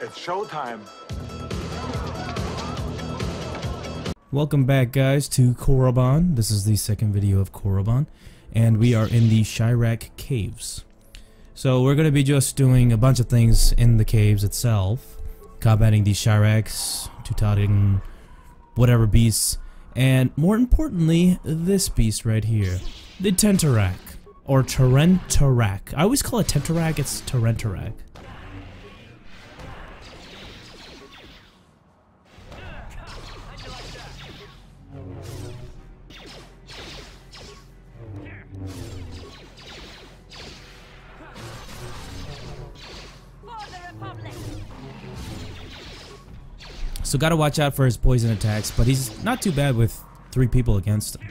It's showtime. Welcome back, guys, to Korriban. This is the second video of Korriban, and we are in the Chirac Caves. So we're going to be just doing a bunch of things in the caves itself, combating these Chiracs, tutoring whatever beasts, and more importantly, this beast right here, the Tentarac, or Tarentarac. I always call it Tentarac, it's Tarentarac. So gotta watch out for his poison attacks, but he's not too bad with 3 people against him.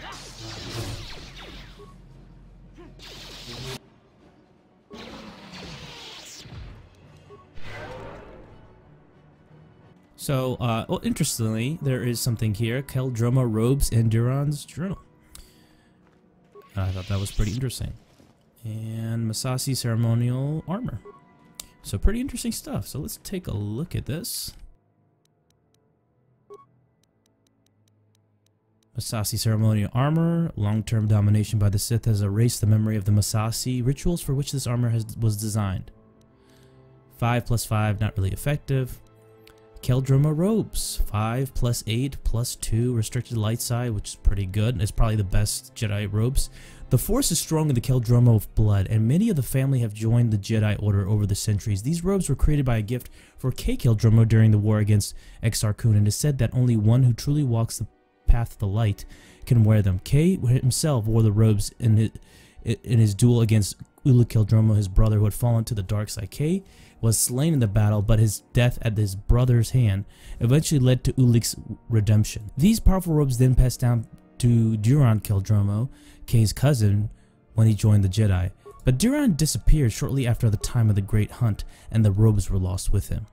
So, well, interestingly, there is something here. Keldroma robes in Duran's journal. I thought that was pretty interesting. And Masasi ceremonial armor. So pretty interesting stuff. So let's take a look at this. Masasi ceremonial armor. Long-term domination by the Sith has erased the memory of the Masasi rituals for which this armor was designed. 5+5, not really effective. Keldroma robes. 5+8+2 restricted light side, which is pretty good. It's probably the best Jedi robes. The Force is strong in the Keldroma of blood, and many of the family have joined the Jedi Order over the centuries. These robes were created by a gift for K. Keldroma during the war against Exar Kun, and it is said that only one who truly walks the path of the light can wear them. K himself wore the robes in his duel against Ulic Keldroma, his brother who had fallen to the dark side. K was slain in the battle, but his death at his brother's hand eventually led to Ulic's redemption. These powerful robes then passed down to Duran Keldroma, K's cousin, when he joined the Jedi. But Duran disappeared shortly after the time of the Great Hunt, and the robes were lost with him.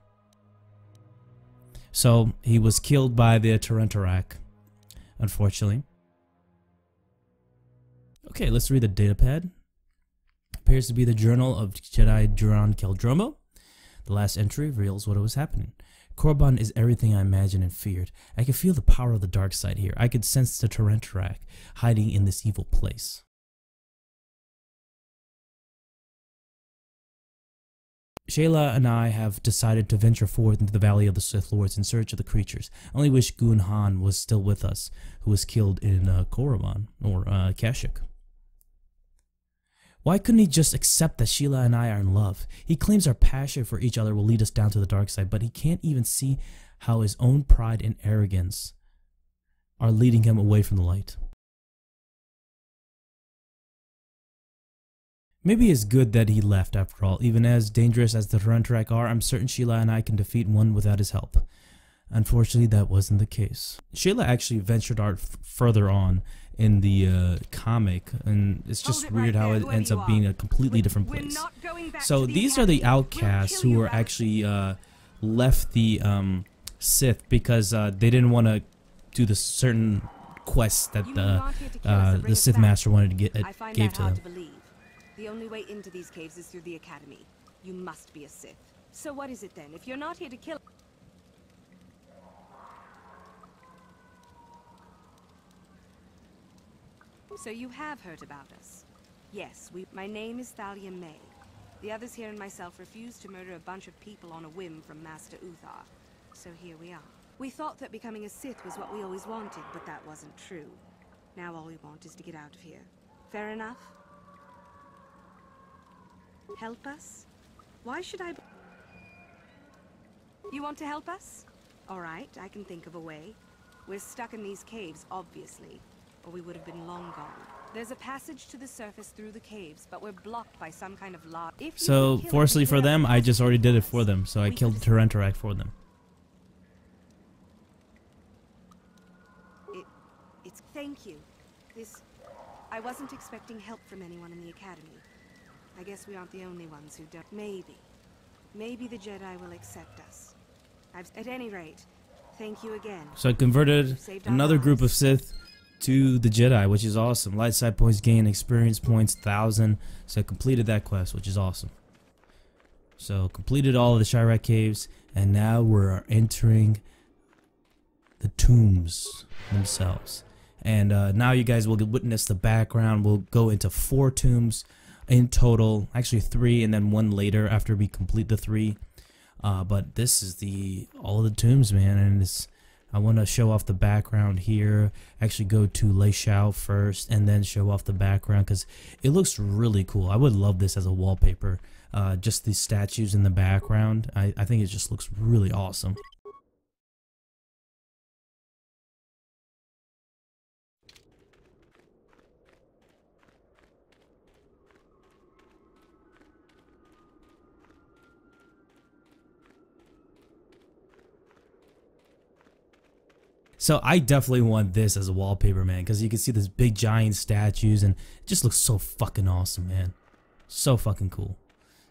So he was killed by the Tarentarac, unfortunately. Okay, let's read the datapad. Appears to be the journal of Jedi Duran Keldroma. The last entry reveals what was happening. Korriban is everything I imagined and feared. I could feel the power of the dark side here. I could sense the Tarentarac hiding in this evil place. Shayla and I have decided to venture forth into the Valley of the Sith Lords in search of the creatures. I only wish Gun Han was still with us, who was killed in Korriban, or Kashyyyk. Why couldn't he just accept that Sheila and I are in love? He claims our passion for each other will lead us down to the dark side, but he can't even see how his own pride and arrogance are leading him away from the light. Maybe it's good that he left after all. Even as dangerous as the Tarentarac are, I'm certain Sheila and I can defeat one without his help. Unfortunately, that wasn't the case. Sheila actually ventured out further on in the comic, and it's just weird how it ends up being a completely different place. So these are the outcasts who were actually left the Sith because they didn't want to do the certain quests that the Sith Master wanted to gave to them. The only way into these caves is through the Academy. You must be a Sith. So what is it then? If you're not here to kill... So you have heard about us. Yes, my name is Thalia May. The others here and myself refused to murder a bunch of people on a whim from Master Uthar. So here we are. We thought that becoming a Sith was what we always wanted, but that wasn't true. Now all we want is to get out of here. Fair enough? Help us? Why should I... You want to help us? Alright, I can think of a way. We're stuck in these caves, obviously, or we would have been long gone. There's a passage to the surface through the caves, but we're blocked by some kind of large... So, fortunately for them, I just already did it for them, so I killed the Tarentarac for them. Thank you. I wasn't expecting help from anyone in the Academy. I guess we aren't the only ones who don't. Maybe the Jedi will accept us. At any rate, thank you again. So I converted another group of Sith to the Jedi, which is awesome. Light side points gain, experience points 1,000. So I completed that quest, which is awesome. So So completed all of the Chirac caves, and now we're entering the tombs themselves. And now you guys will witness the background. We'll go into 4 tombs in total, actually 3, and then 1 later after we complete the 3. But this is all the tombs, man, and I want to show off the background here. Actually go to Lei Shao first and then show off the background because it looks really cool. I would love this as a wallpaper. Just these statues in the background. I think it just looks really awesome. So I definitely want this as a wallpaper, man, because you can see these big giant statues and it just looks so fucking awesome, man. So fucking cool.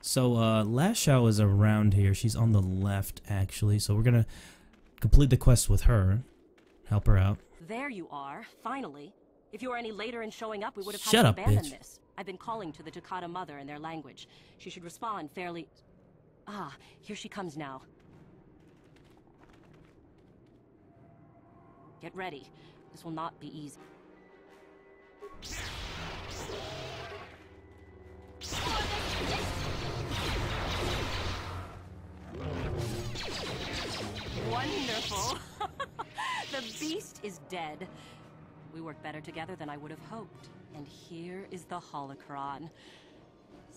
So Lei Shao is around here. She's on the left, actually. So we're gonna complete the quest with her. Help her out. There you are, finally. If you were any later in showing up, we would have Shut had up, to abandon bitch. this. I've been calling to the Takata mother in their language. She should respond fairly... Ah, here she comes now. Get ready. This will not be easy. Wonderful. The beast is dead. We work better together than I would have hoped. And here is the holocron.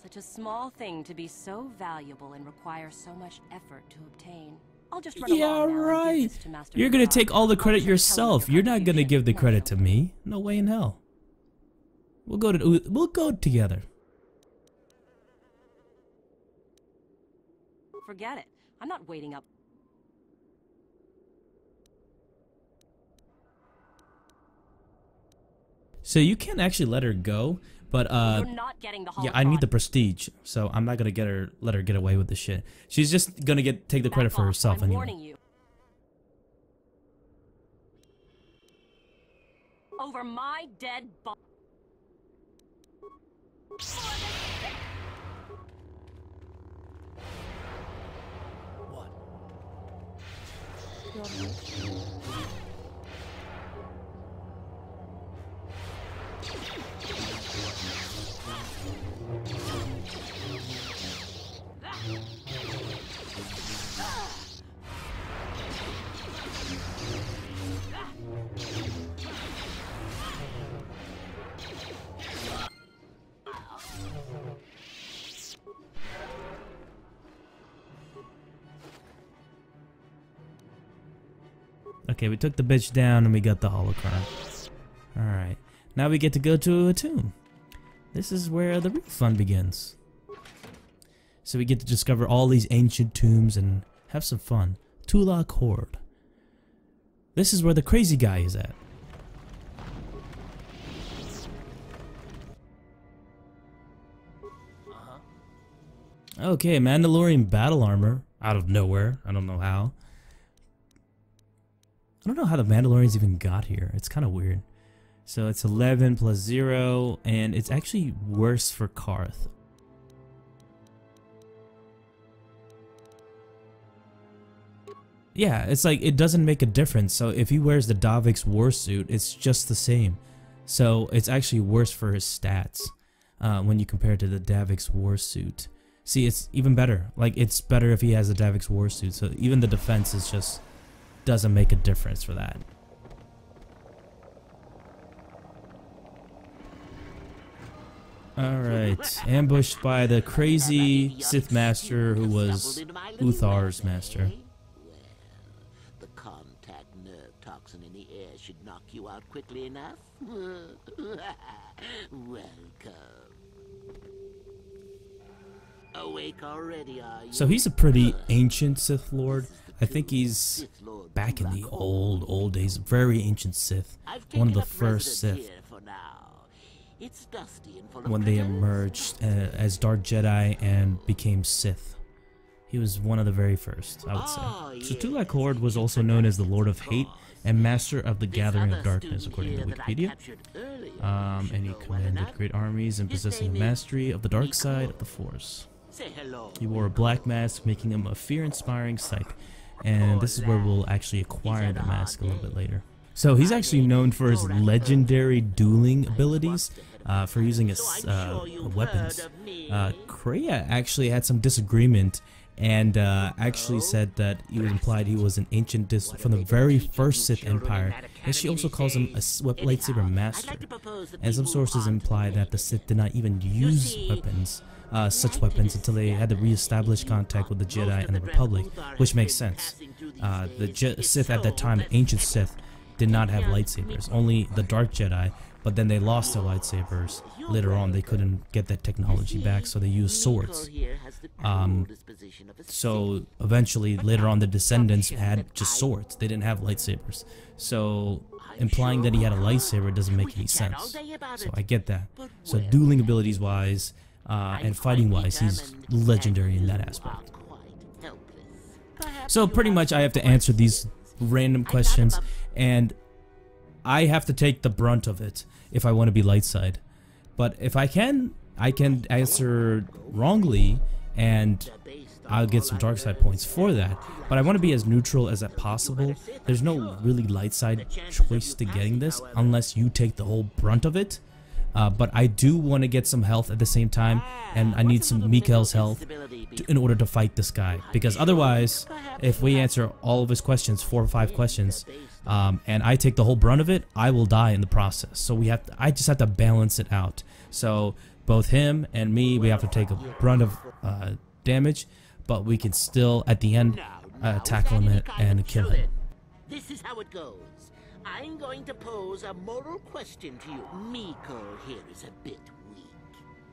Such a small thing to be so valuable and require so much effort to obtain. I'll just run Yeah, along now and give right. this to Master You're gonna Korriban. take all the credit I'll just tell him yourself. your You're not gonna contribution. give the credit to No, me. No way in hell. We'll go together. forget it. I'm not waiting up. So you can actually let her go, but You're not getting the yeah, I need holocron. the prestige, so I'm not gonna let her get away with the shit. She's just gonna take the credit Back for off, herself I'm anyway. warning you. Over my dead body. Okay, we took the bitch down and we got the holocron. Alright, now we get to go to a tomb. This is where the real fun begins. So we get to discover all these ancient tombs and have some fun. Tulak Horde. This is where the crazy guy is at. Okay, Mandalorian battle armor out of nowhere. I don't know how. I don't know how the Mandalorians even got here. It's kind of weird. So it's 11 plus 0, and it's actually worse for Karth. Yeah, it's like it doesn't make a difference. So if he wears the Davik's war suit, it's just the same. So it's actually worse for his stats when you compare it to the Davik's war suit. See, it's even better. Like, it's better if he has the Davik's war suit. So even the defense is just doesn't make a difference for that. Alright, ambushed by the crazy Sith Master who was Uthar's master. Well, the contact nerve toxin in the air should knock you out quickly enough. Welcome. Awake already, are you? So he's a pretty ancient Sith Lord. I think he's back in the old days. Very ancient Sith. One of the first Sith. It's dusty and full of When they critters. emerged as Dark Jedi and became Sith. He was one of the very first, I would say. So Tulak Horde was also known as the Lord of Hate and Master of the Gathering of Darkness, according to Wikipedia. And he commanded great armies and possessing mastery of the dark side of the Force. Say hello. He wore a black mask, making him a fear-inspiring sight. And this is where we'll actually acquire the mask a little bit later. So he's actually known for his legendary dueling abilities, for using his weapons. Kreia actually had some disagreement and actually said that he was implied he was an ancient from the very first Sith Empire, and she also calls him a lightsaber master. And some sources imply that the Sith did not even use weapons, such weapons, until they had to re-establish contact with the Jedi and the Republic, which makes sense. The Sith at that time, the ancient Sith, did not have lightsabers, only the Dark Jedi, but then they lost their lightsabers. Later on, they couldn't get that technology back, so they used swords. So eventually, later on, the descendants had just swords. They didn't have lightsabers. So implying that he had a lightsaber doesn't make any sense. So I get that. So dueling abilities wise, and fighting wise, he's legendary in that aspect. So pretty much I have to answer these random questions, and I have to take the brunt of it if I want to be light side. But if I can answer wrongly, and I'll get some dark side points for that. But I want to be as neutral as possible. There's no really light side choice to getting this unless you take the whole brunt of it. But I do want to get some health at the same time, and I need some Mikhail's health in order to fight this guy. Because otherwise, if we answer all of his questions, 4 or 5 questions, and I take the whole brunt of it, I will die in the process. So I just have to balance it out. So both him and me, we have to take a brunt of damage, but we can still, at the end, tackle him and kill him. This is how it goes. I'm going to pose a moral question to you. Miko here is a bit weak.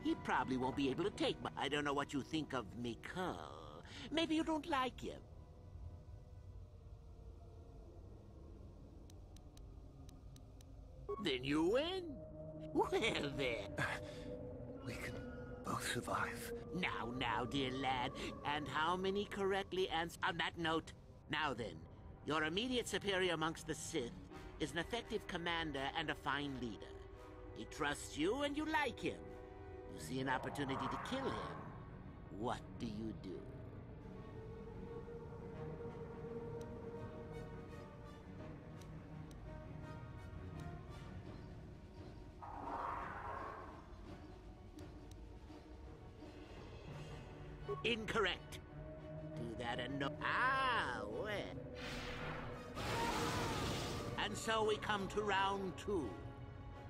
He probably won't be able to take my... I don't know what you think of Miko. Maybe you don't like him. Then you win. Well then. We can both survive. Now, dear lad. And how many correctly answered? On that note, now then, your immediate superior amongst the Sith is an effective commander and a fine leader. He trusts you and you like him. You see an opportunity to kill him. What do you do? Incorrect. Do that and no. Well. And so we come to round 2.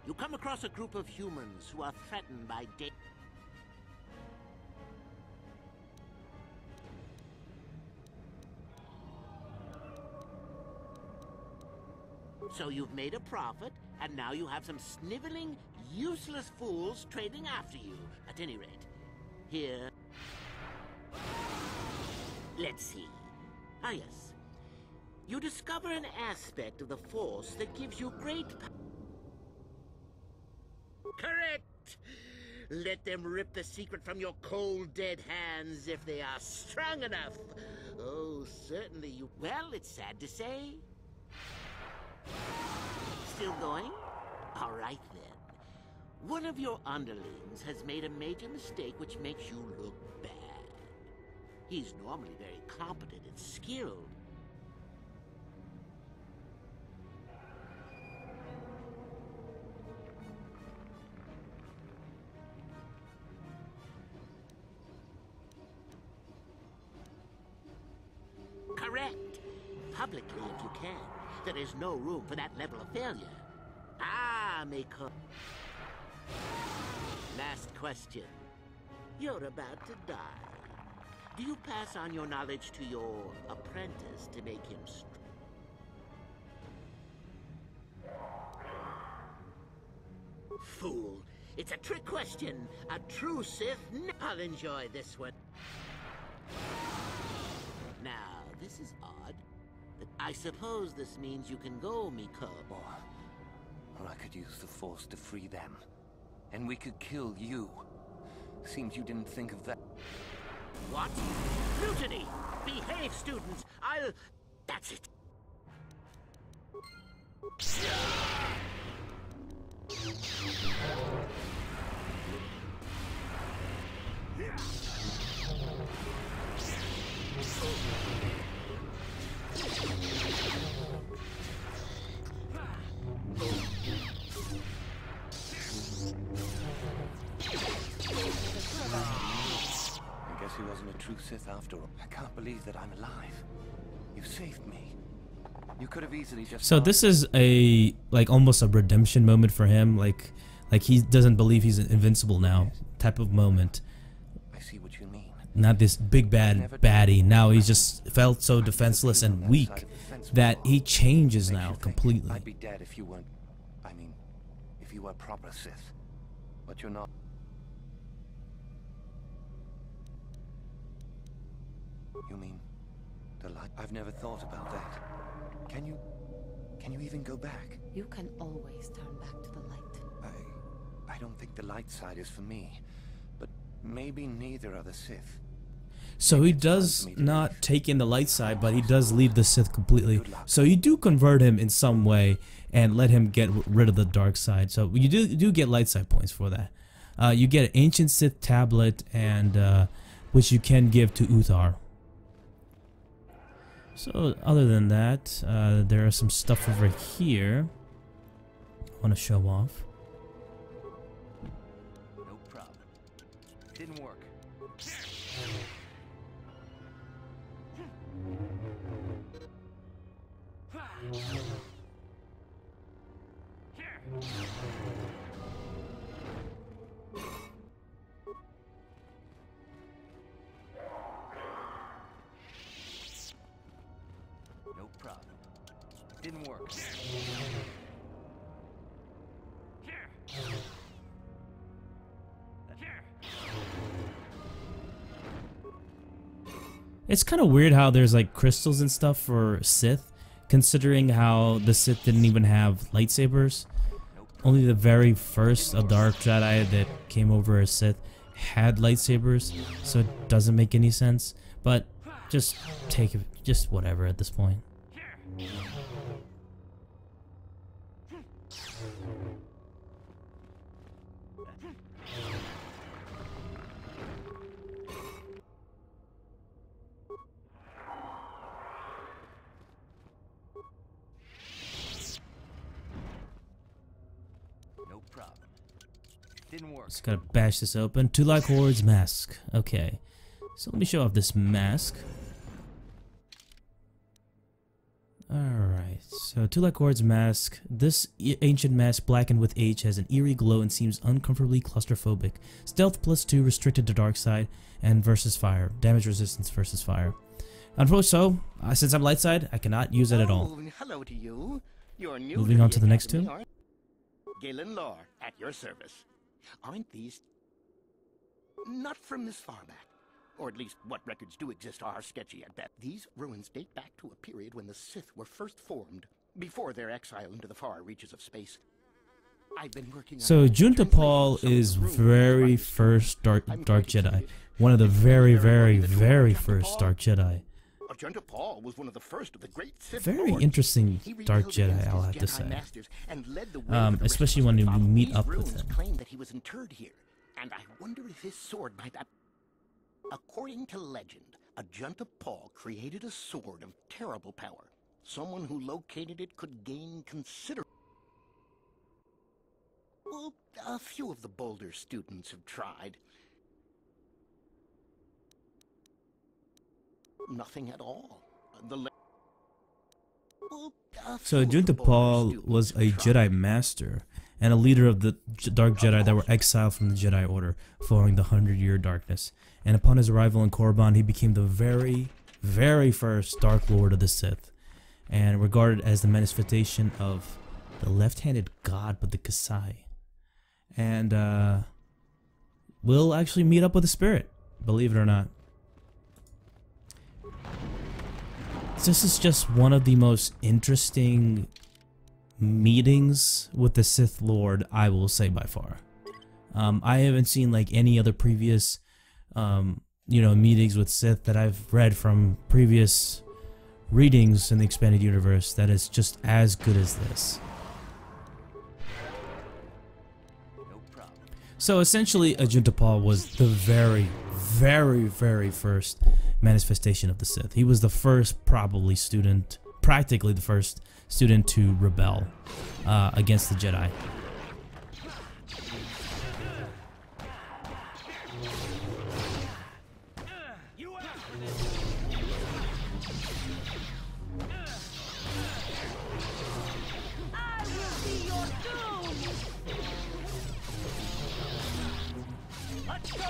You come across a group of humans who are threatened by So you've made a profit, and now you have some sniveling, useless fools trading after you. At any rate, here... Let's see. Ah, yes. You discover an aspect of the Force that gives you great power. Correct! Let them rip the secret from your cold, dead hands if they are strong enough. Oh, certainly you... Well, it's sad to say. Still going? All right, then. One of your underlings has made a major mistake which makes you look bad. He's normally very competent and skilled. Correct. Publicly, if you can. There is no room for that level of failure. Ah, Miko. Last question. You're about to die. Do you pass on your knowledge to your apprentice to make him strong? Fool. It's a trick question. A true Sith. I'll enjoy this one. Now, this is odd. But I suppose this means you can go, Miko. Or I could use the Force to free them. And we could kill you. Seems you didn't think of that. What? Mutiny! Behave, students! That's it! wasn't a true Sith after all. I can't believe that I'm alive. You saved me. You could have easily just... So this is a, like, almost a redemption moment for him. Like he doesn't believe he's invincible now type of moment. I see what you mean. Not this big bad baddie. Now he's just felt so defenseless and weak that he changes now completely. I'd be dead if you weren't... I mean, if you were proper Sith. But you're not. You mean the light? I've never thought about that. Can you even go back? You can always turn back to the light. I don't think the light side is for me, but maybe neither are the Sith. So he does not take in the light side, but he does leave the Sith completely. So you do convert him in some way and let him get rid of the dark side. So you do get light side points for that. You get an ancient Sith tablet, and which you can give to Uthar. So other than that, there are some stuff over here I want to show off. No problem. Didn't work. No problem. Didn't work. It's kind of weird how there's like crystals and stuff for Sith, considering how the Sith didn't even have lightsabers. Only the very first Dark Jedi that came over as Sith had lightsabers, so it doesn't make any sense. But just take it, just whatever at this point. No problem. Didn't work. Just gotta bash this open. Tulak Horde's mask. Okay, so let me show off this mask. Alright, so Tulak Horde's mask. This ancient mask, blackened with age, has an eerie glow and seems uncomfortably claustrophobic. Stealth +2, restricted to dark side, and versus fire. Damage resistance versus fire. Unfortunately, since I'm light side, I cannot use it at all. Hello to you. You're new. Moving on to the next two. Galen Lore, at your service. Aren't these not from this far back? Or at least what records do exist are sketchy at best. These ruins date back to a period when the Sith were first formed, before their exile into the far reaches of space. I've been working on... So Junta Paul is very first Dark Jedi. One of the very first Dark Jedi. Junta Paul was one of the first of the great Sith Very lords. interesting He Dark rebelled Jedi, against I'll his have to Jedi say. masters and led the way for the Especially rest when of you us to follow. meet These up with ruins him. claim that he was interred here, and I wonder if his sword might... According to legend, a Junta Paul created a sword of terrible power. Someone who located it could gain considerable... Well, a few of the bolder students have tried. Nothing at all. So Junta Paul was a Jedi Master and a leader of the Dark Jedi that were exiled from the Jedi Order following the 100-year darkness. And upon his arrival in Korriban, he became the very first Dark Lord of the Sith, and regarded as the manifestation of the left-handed god of the Kasai. And will actually meet up with the Spirit, believe it or not. This is just one of the most interesting meetings with the Sith Lord, I will say, by far. I haven't seen like any other previous meetings with Sith that I've read from previous readings in the expanded universe that is just as good as this. So essentially, Junta Paul was the very first manifestation of the Sith. He was the first practically the first student to rebel against the Jedi. I will be your doom! Let's go!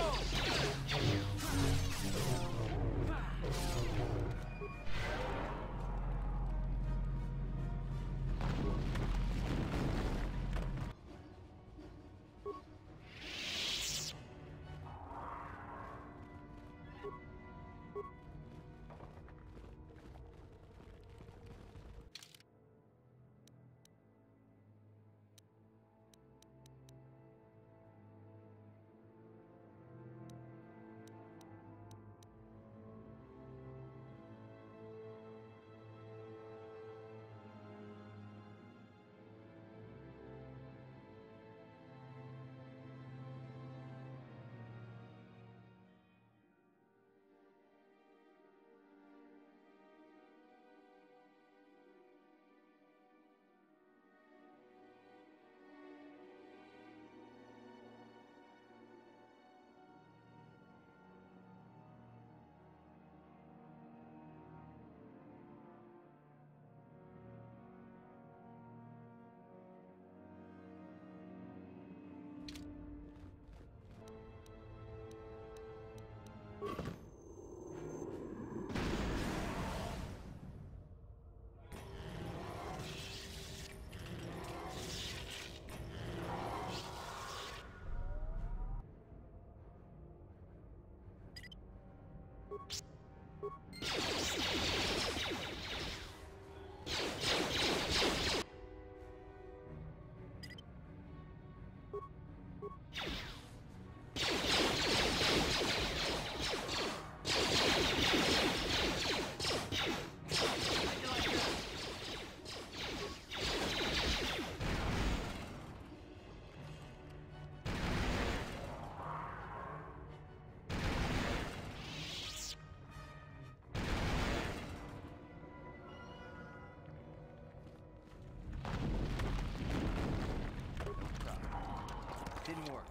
Didn't work.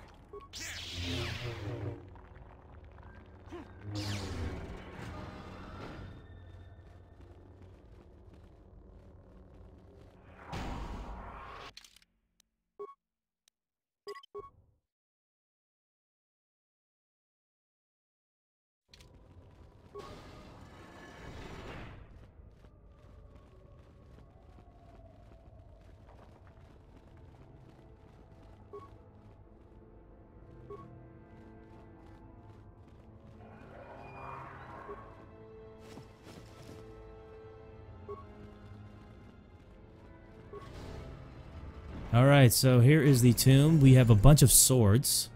Alright, so here is the tomb. We have a bunch of swords.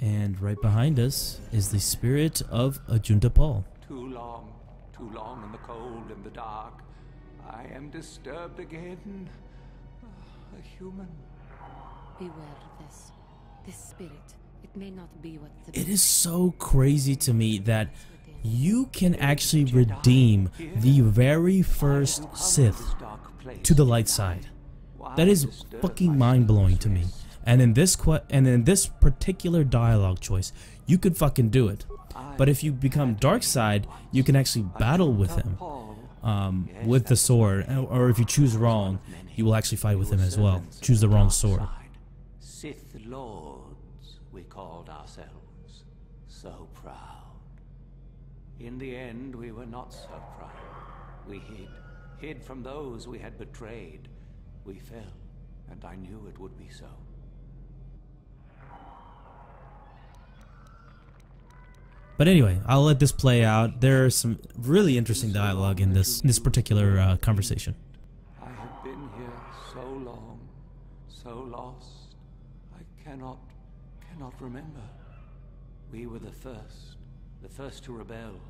And right behind us is the spirit of Ajunta Paul. Too long in the cold and the dark. I am disturbed again. A human. Beware of this. This spirit, it may not be what the It is so crazy to me that you can actually redeem the very first Sith to the light side. That is fucking mind-blowing to me. And in this particular dialogue choice, you could fucking do it. But if you become dark side, you can actually battle with him with the sword. Or if you choose wrong, you will actually fight with him as well. Choose the wrong sword. Sith Lords, we called ourselves. So proud. In the end, we were not so proud. We hid from those we had betrayed. We fell, and I knew it would be so. But anyway, I'll let this play out. There is some really interesting dialogue in this particular conversation. I have been here so long, so lost. I cannot remember. We were the first to rebel,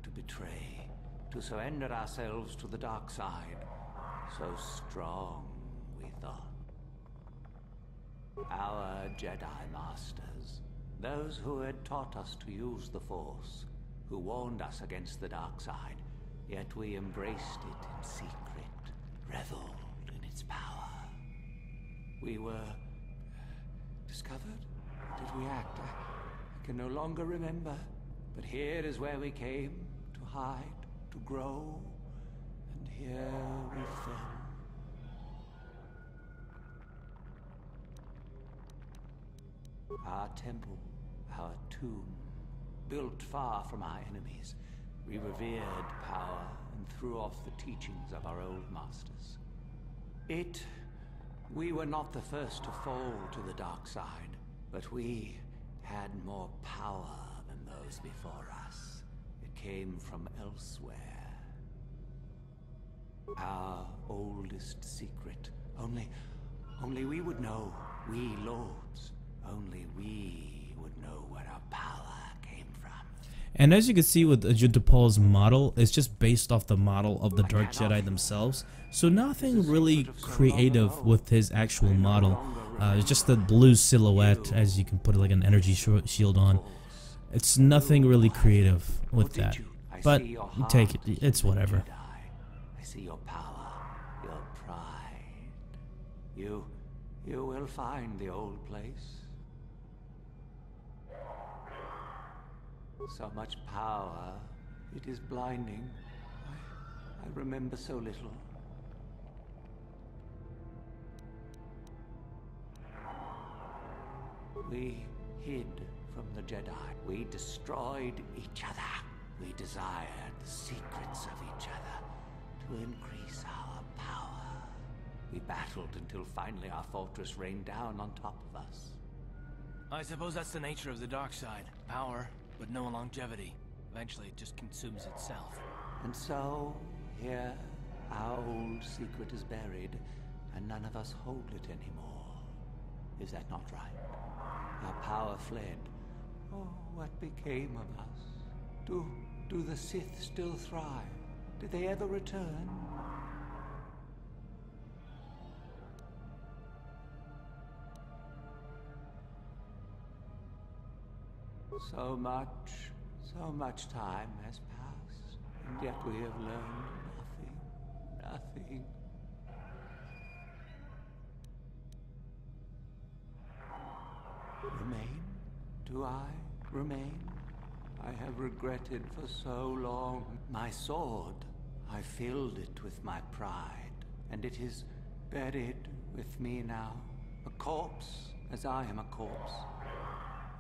to betray, to surrender ourselves to the dark side. So strong, we thought. Our Jedi Masters, those who had taught us to use the Force, who warned us against the dark side, yet we embraced it in secret, reveled in its power. We were discovered? Did we act? I can no longer remember, but here is where we came to hide, to grow, and here we fell. Our temple, our tomb, built far from our enemies, we revered power and threw off the teachings of our old masters. We were not the first to fall to the dark side, but we had more power than those before us. It came from elsewhere. Our oldest secret. Only we would know, we lords. Only we would know where our power came from. And as you can see with Ajunta Paul's model, it's just based off the model of the Dark Jedi themselves. So nothing really creative with his actual model. It's just the blue silhouette, as you can put like an energy shield on. It's nothing really creative with that. But take it, it's whatever. I see your power, your pride. You will find the old place. So much power, it is blinding. I remember so little. We hid from the Jedi. We destroyed each other. We desired the secrets of each other to increase our power. We battled until finally our fortress rained down on top of us. I suppose that's the nature of the dark side. Power, but no longevity. Eventually it just consumes itself. And so, here, our old secret is buried, and none of us hold it anymore. Is that not right? Our power fled. Oh, what became of us? Do the Sith still thrive? Did they ever return? So much time has passed, and yet we have learned nothing. Remain? Do I remain? I have regretted for so long. My sword, I filled it with my pride, and it is buried with me now. A corpse, as I am a corpse.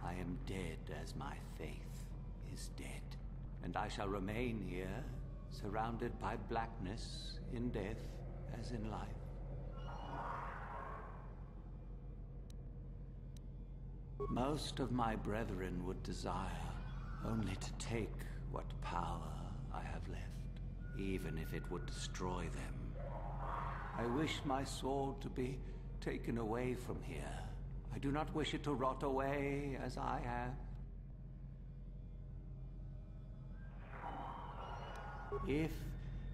I am dead as my faith is dead, and I shall remain here, surrounded by blackness in death as in life. Most of my brethren would desire only to take what power I have left, even if it would destroy them. I wish my sword to be taken away from here. I do not wish it to rot away as I have.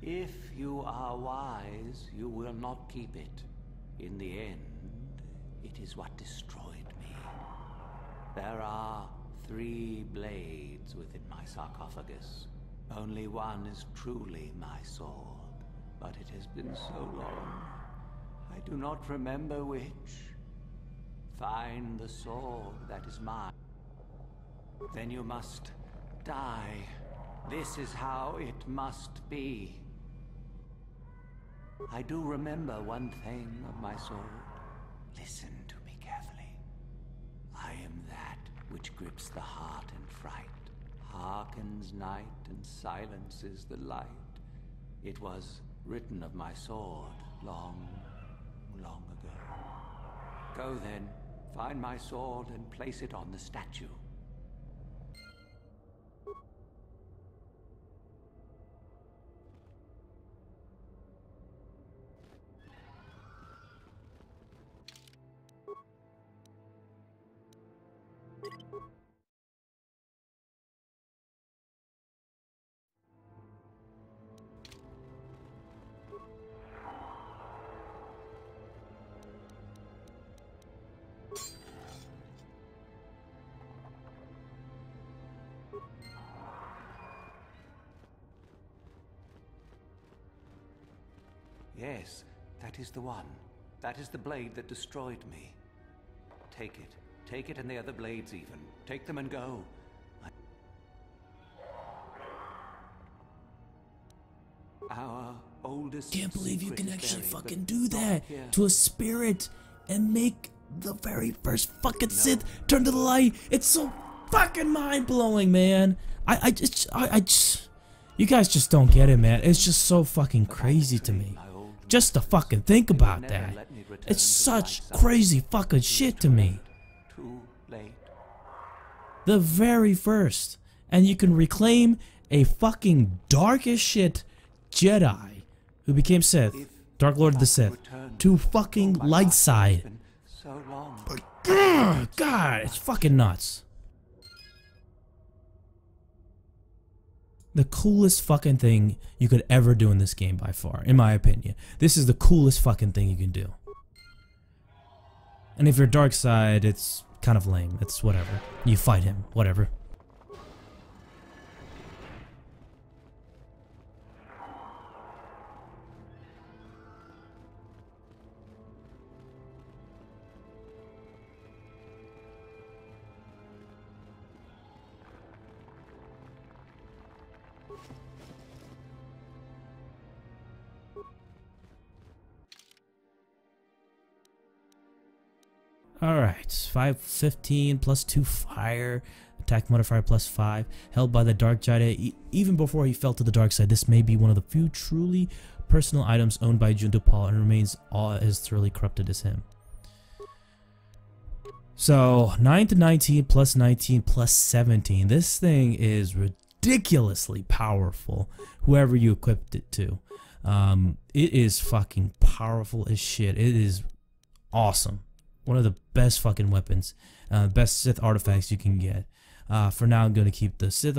If you are wise, you will not keep it. In the end, it is what destroyed me. There are 3 blades within my sarcophagus. Only one is truly my sword, but it has been so long. I do not remember which. Find the sword that is mine. Then you must die. This is how it must be. I do remember one thing of my sword. Listen to me carefully. I am that which grips the heart in fright, hearkens night and silences the light. It was written of my sword long ago. Go then. Find my sword and place it on the statue. Yes, that is the one. That is the blade that destroyed me. Take it. Take it and the other blades even. Take them and go. Our oldest Can't believe you can secret actually buried, fucking but do not that here. to a spirit and make the very first fucking Sith turn to the light. It's so fucking mind-blowing, man. I just, you guys just don't get it, man. It's just so fucking crazy to me. Just to fucking think about that. It's such crazy fucking shit to me. Too late. The very first. And you can reclaim a fucking dark as shit Jedi who became Sith, Dark Lord of the Sith, to fucking light side. So long. God, it's fucking nuts. The coolest fucking thing you could ever do in this game by far, in my opinion. This is the coolest fucking thing you can do. And if you're dark side, it's kind of lame. It's whatever. You fight him, whatever. Alright, 515 plus 2 fire, attack modifier plus 5, held by the Dark Jedi even before he fell to the dark side. This may be one of the few truly personal items owned by Junto Paul and remains all as thoroughly corrupted as him. So, 9 to 19 plus 17. This thing is ridiculously powerful, whoever you equipped it to. It is fucking powerful as shit. It is awesome. One of the best fucking weapons, best Sith artifacts you can get. For now, I'm gonna keep the Sith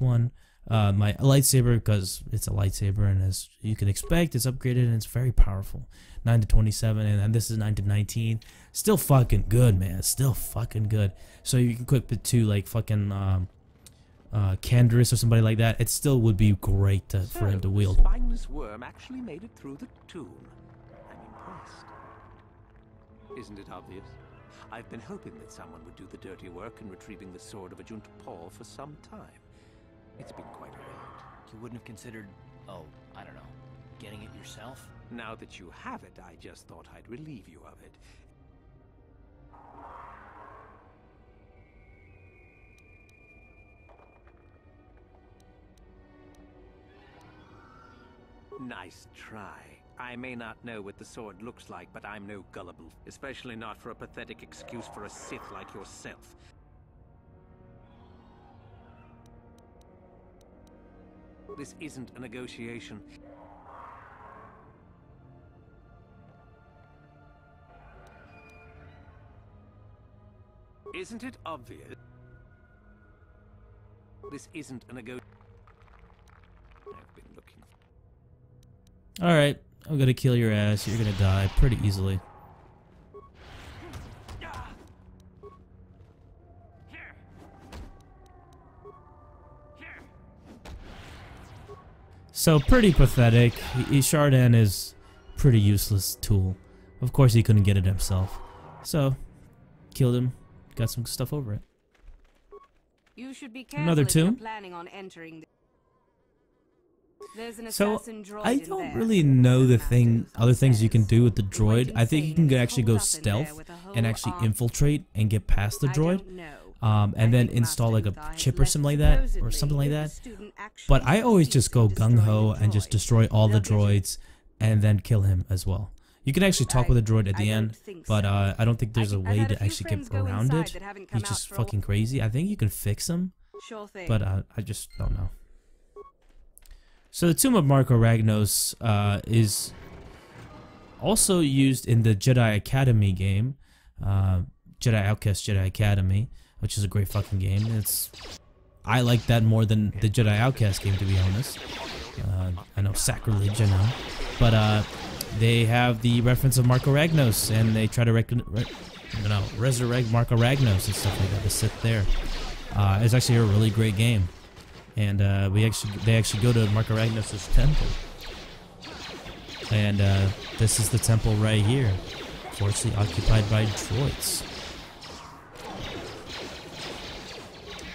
one, my lightsaber, because it's a lightsaber, and as you can expect, it's upgraded and it's very powerful. 9 to 27, and this is 9 to 19. Still fucking good, man. Still fucking good. So you can equip it to like fucking Canderous or somebody like that. It still would be great for him to wield. The spineless worm actually made it through the tomb. I'm impressed. Isn't it obvious? I've been hoping that someone would do the dirty work in retrieving the sword of a Junto Paul for some time. It's been quite a ride. You wouldn't have considered, oh, I don't know, getting it yourself? Now that you have it, I just thought I'd relieve you of it. Nice try. I may not know what the sword looks like, but I'm no gullible. Especially not for a pathetic excuse for a Sith like yourself. This isn't a negotiation. Isn't it obvious? This isn't a negotiation. I've been looking. Alright, I'm gonna kill your ass. You're gonna die pretty easily. So pretty pathetic. Shardan is pretty useless tool. Of course he couldn't get it himself. So, killed him. Got some stuff over it. You should be careful Another if you're tomb? planning on entering. There's an So assassin droid I in don't there. really know the Master other things you can says. do with the It droid. went I think you insane can and actually holed go up in there stealth with a and whole actually army. infiltrate and get past the I droid. don't know. And I then think install like Master a Uthai chip or left something like that, or supposedly something like if the that. student actually But I always just go succeeds in gung-ho destroying and the just droid. destroy all the They'll get you. droids and then kill him as well. You can actually talk with the droid at the I end, don't think but so. I don't think there's a I've way had to a few actually get friends go around inside it. that haven't come He's out just for a fucking crazy. I think you can fix him, Sure thing. but I just don't know. So the Tomb of Marco Ragnos is also used in the Jedi Academy game, Jedi Outcast Jedi Academy, which is a great fucking game. I like that more than the Jedi Outcast game, to be honest. I know, sacrilege, I know. But they have the reference of Marco Ragnos, and they try to resurrect Marco Ragnos and stuff like that, the Sith there. It's actually a really great game. And they actually go to Marco Ragnos' temple. And this is the temple right here, fortunately occupied by droids.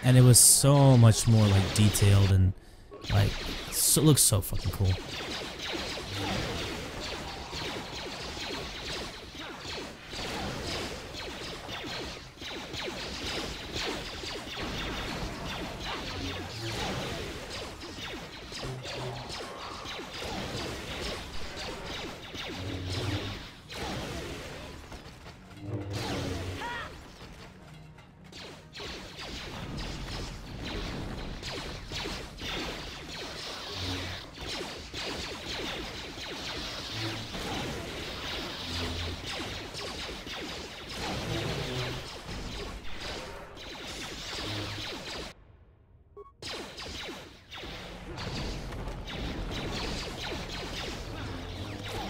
And it was so much more like detailed and like so, looks so fucking cool.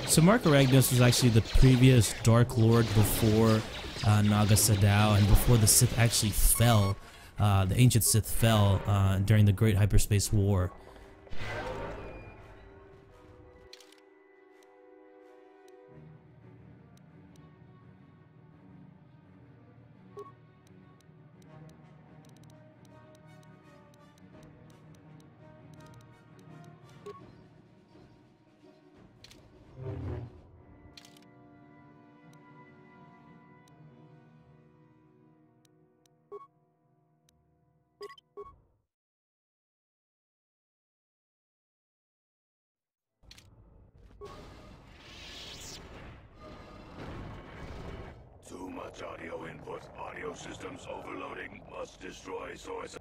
So Mark Aragnos was actually the previous Dark Lord before Naga Sadao, and before the Sith actually fell. The ancient Sith fell during the Great Hyperspace War. Too much audio input. Audio systems overloading. Must destroy source.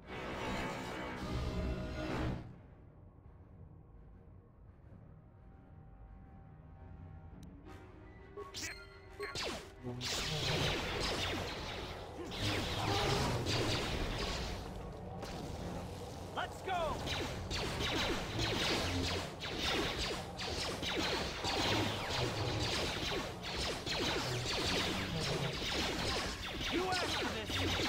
Let's go! You asked for this!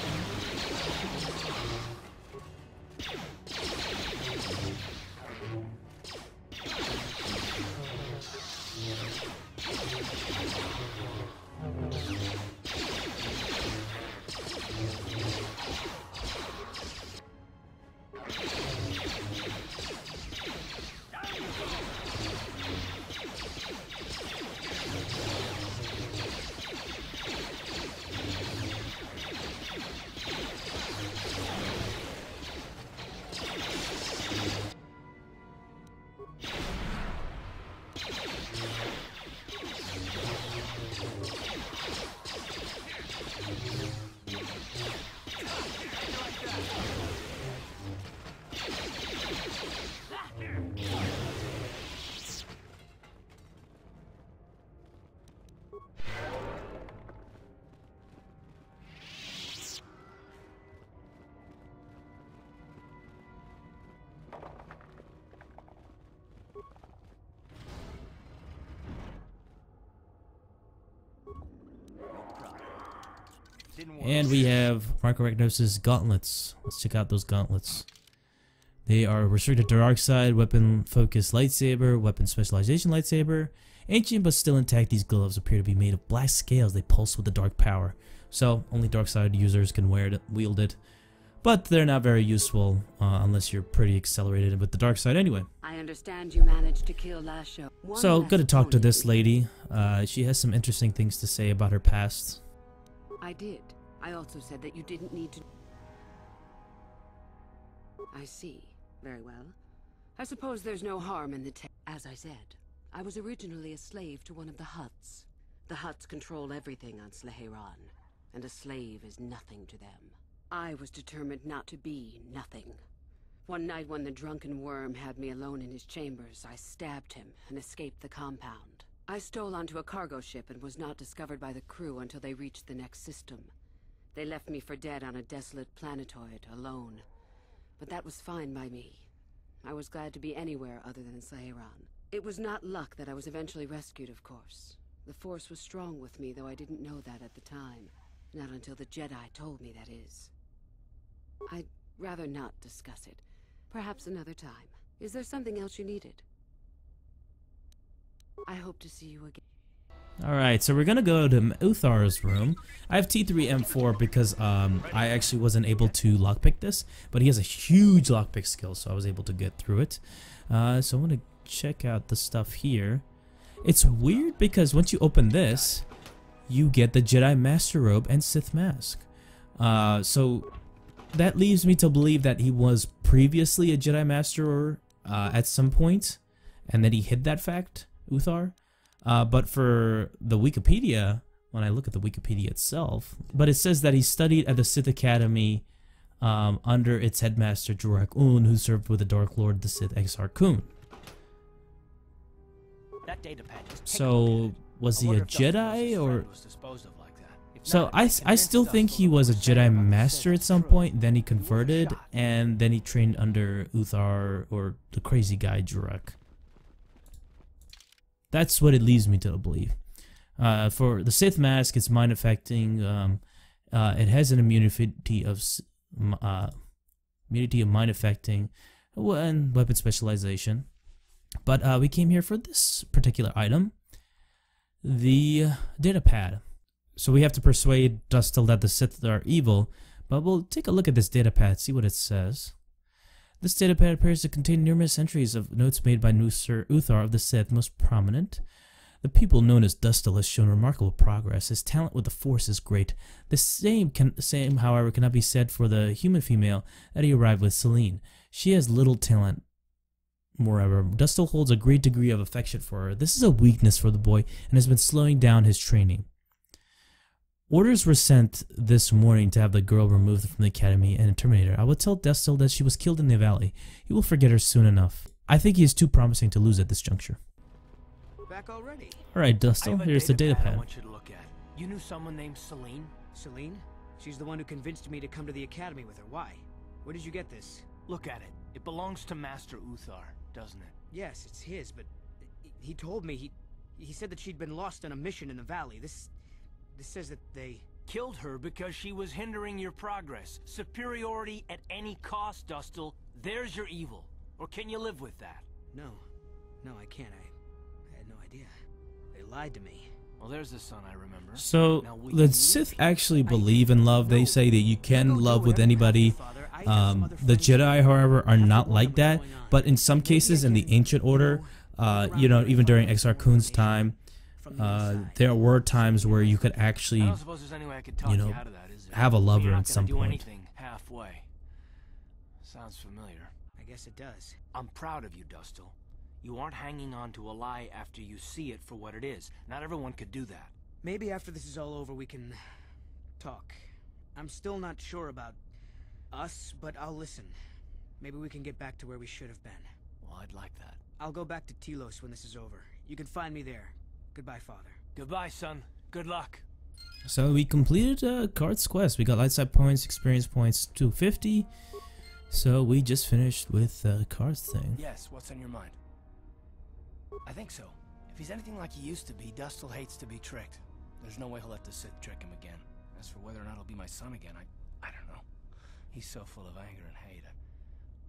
And we have Mark Aragnos' gauntlets. Let's check out those gauntlets. They are restricted to dark side, weapon focused lightsaber, weapon specialization lightsaber. Ancient but still intact, these gloves appear to be made of black scales. They pulse with the dark power. So only dark side users can wield it. But they're not very useful unless you're pretty accelerated with the dark side anyway. I understand you managed to kill Lasho. So good to talk to this lady. She has some interesting things to say about her past. I did. I also said that you didn't need to... I see. Very well. I suppose there's no harm in the As I said, I was originally a slave to one of the Hutts. The Hutts control everything on Sleheyron, and a slave is nothing to them. I was determined not to be nothing. One night when the drunken worm had me alone in his chambers, I stabbed him and escaped the compound. I stole onto a cargo ship and was not discovered by the crew until they reached the next system. They left me for dead on a desolate planetoid, alone. But that was fine by me. I was glad to be anywhere other than Sleheyron. It was not luck that I was eventually rescued, of course. The Force was strong with me, though I didn't know that at the time. Not until the Jedi told me, that is. I'd rather not discuss it. Perhaps another time. Is there something else you needed? I hope to see you again. Alright, so we're gonna go to Uthar's room. I have T3M4 because I actually wasn't able to lockpick this, but he has a huge lockpick skill, so I was able to get through it. So I want to check out the stuff here. It's weird because once you open this, you get the Jedi Master Robe and Sith Mask. So that leaves me to believe that he was previously a Jedi Master at some point, and that he hid that fact, Uthar. But for the Wikipedia, when I look at the Wikipedia itself, but it says that he studied at the Sith Academy under its headmaster Jorak Un, who served with the Dark Lord, the Sith Exar Kun. That data pad So was he a Jedi or? So I still think he was a Jedi Master at some point. Then he converted, and then he trained under Uthar or the crazy guy Jorak. That's what it leads me to believe. For the Sith Mask, it's mind affecting. It has an immunity of mind affecting and weapon specialization. But we came here for this particular item, the data pad. So we have to persuade Dustil that the Sith are evil. But we'll take a look at this data pad, see what it says. This datapad appears to contain numerous entries of notes made by Sir Uthar of the Sith, most prominent. The pupil known as Dustil has shown remarkable progress. His talent with the Force is great. The same, however, cannot be said for the human female that he arrived with, Celine. She has little talent. Moreover, Dustil holds a great degree of affection for her. This is a weakness for the boy and has been slowing down his training. Orders were sent this morning to have the girl removed from the academy and terminate her. I will tell Dustil that she was killed in the valley. He will forget her soon enough. I think he is too promising to lose at this juncture. Back already. Alright, Dustil, here's the data pad. I want you to look at. You knew someone named Celine? Celine? She's the one who convinced me to come to the academy with her. Why? Where did you get this? Look at it. It belongs to Master Uthar, doesn't it? Yes, it's his, but he told me he said that she'd been lost on a mission in the valley. This says that they killed her because she was hindering your progress. Superiority at any cost, Dustil. There's your evil. Or can you live with that? No, I can't. I had no idea. They lied to me. Well, there's the son I remember. So the Sith actually believe in love. They say that you can love with anybody. The Jedi, however, are not like that. But in some cases, in the Ancient Order, you know, even during Exar Kun's time, there were times where you could actually, you know, have a lover at some point. Halfway. Sounds familiar. I guess it does. I'm proud of you, Dustil. You aren't hanging on to a lie after you see it for what it is. Not everyone could do that. Maybe after this is all over we can talk. I'm still not sure about us, but I'll listen. Maybe we can get back to where we should have been. Well, I'd like that. I'll go back to Telos when this is over. You can find me there. Goodbye, Father. Goodbye, son. Good luck. So we completed Card's quest. We got light side points, experience points 250. So we just finished with Card's thing. Yes, what's on your mind? I think so. If he's anything like he used to be, Dustil hates to be tricked. There's no way he'll let the Sith trick him again. As for whether or not he'll be my son again, I don't know. He's so full of anger and hate. I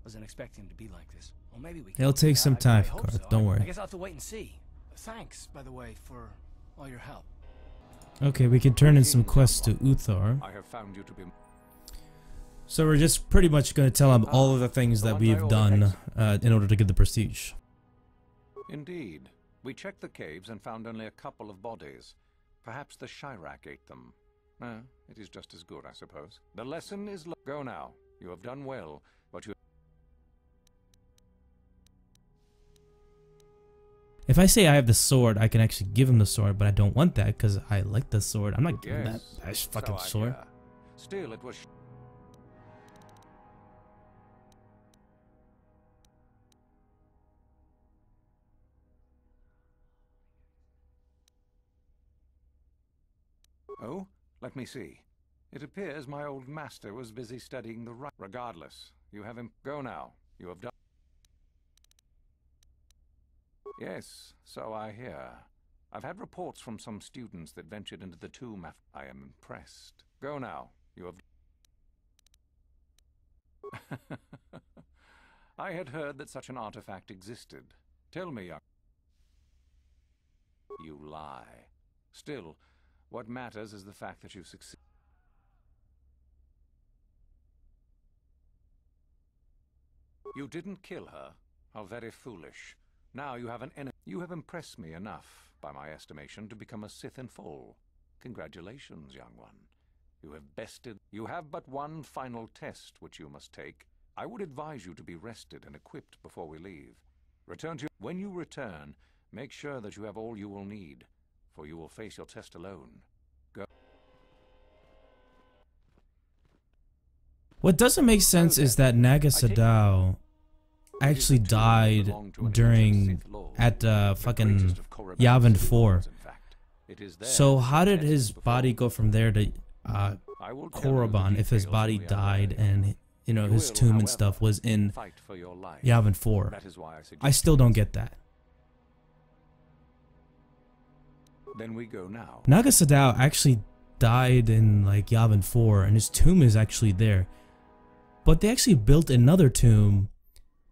wasn't expecting him to be like this. Well, maybe we can. It'll take some time, Card. So. Don't worry. I guess I'll have to wait and see. Thanks, by the way, for all your help. Okay, we can turn in some quests to Uthar. I have found you to be. So we're just pretty much going to tell him all of the things that we've done in order to get the prestige. Indeed. We checked the caves and found only a couple of bodies. Perhaps the Shirak ate them. It is just as good, I suppose. The lesson is go now. You have done well, but you... If I say I have the sword, I can actually give him the sword, but I don't want that because I like the sword. I'm not giving that fucking sword. Still, it was... Oh, let me see. It appears my old master was busy studying the right. Regardless, you have him. Go now. You have done. Yes, so I hear. I've had reports from some students that ventured into the tomb after. I am impressed. Go now. You have. I had heard that such an artifact existed. Tell me, young. You lie. Still, what matters is the fact that you've succeeded. You didn't kill her. How very foolish. Now you have an enemy. You have impressed me enough, by my estimation, to become a Sith in full. Congratulations, young one. You have bested. You have but one final test which you must take. I would advise you to be rested and equipped before we leave. When you return, make sure that you have all you will need, for you will face your test alone. Go. What doesn't make sense is that Naga Sadao actually died at fucking Yavin 4. So how did his body go from there to Korriban if his body died and, you know, his tomb and stuff was in Yavin 4? I still don't get that. Then we go now. Naga Sadao actually died in like Yavin 4 and his tomb is actually there. But they actually built another tomb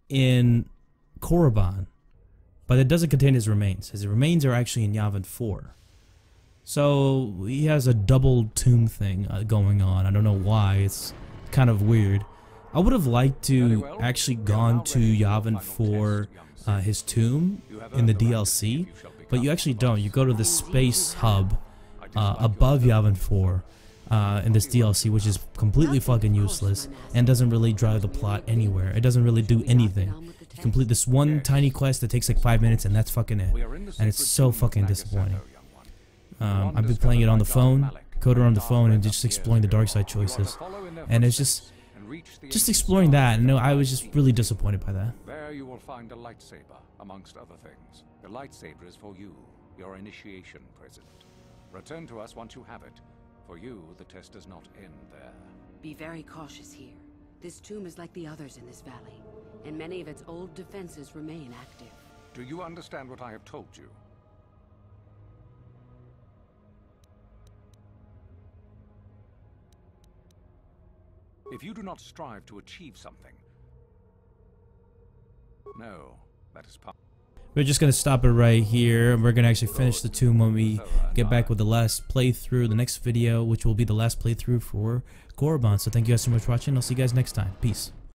in Korriban, but it doesn't contain his remains. His remains are actually in Yavin 4. So he has a double tomb thing going on. I don't know why. It's kind of weird. I would have liked to actually gone to Yavin 4, his tomb in the DLC, but you actually don't. You go to the space hub above Yavin 4 in this DLC, which is completely fucking useless and doesn't really drive the plot anywhere. It doesn't really do anything. You complete this one tiny quest that takes like 5 minutes and that's fucking it. And it's so fucking disappointing. I've been playing it on the phone, KOTOR on the phone, and just exploring the dark side choices. And it's just exploring that, and I was just really disappointed by that. There you will find a lightsaber, amongst other things. The lightsaber is for you, your initiation present. Return to us once you have it. For you, the test does not end there. Be very cautious here. This tomb is like the others in this valley, and many of its old defenses remain active. Do you understand what I have told you? If you do not strive to achieve something... No, that is part... We're just going to stop it right here. We're going to actually finish the tomb when we get back with the last playthrough, the next video, which will be the last playthrough for Korriban. So thank you guys so much for watching. I'll see you guys next time. Peace.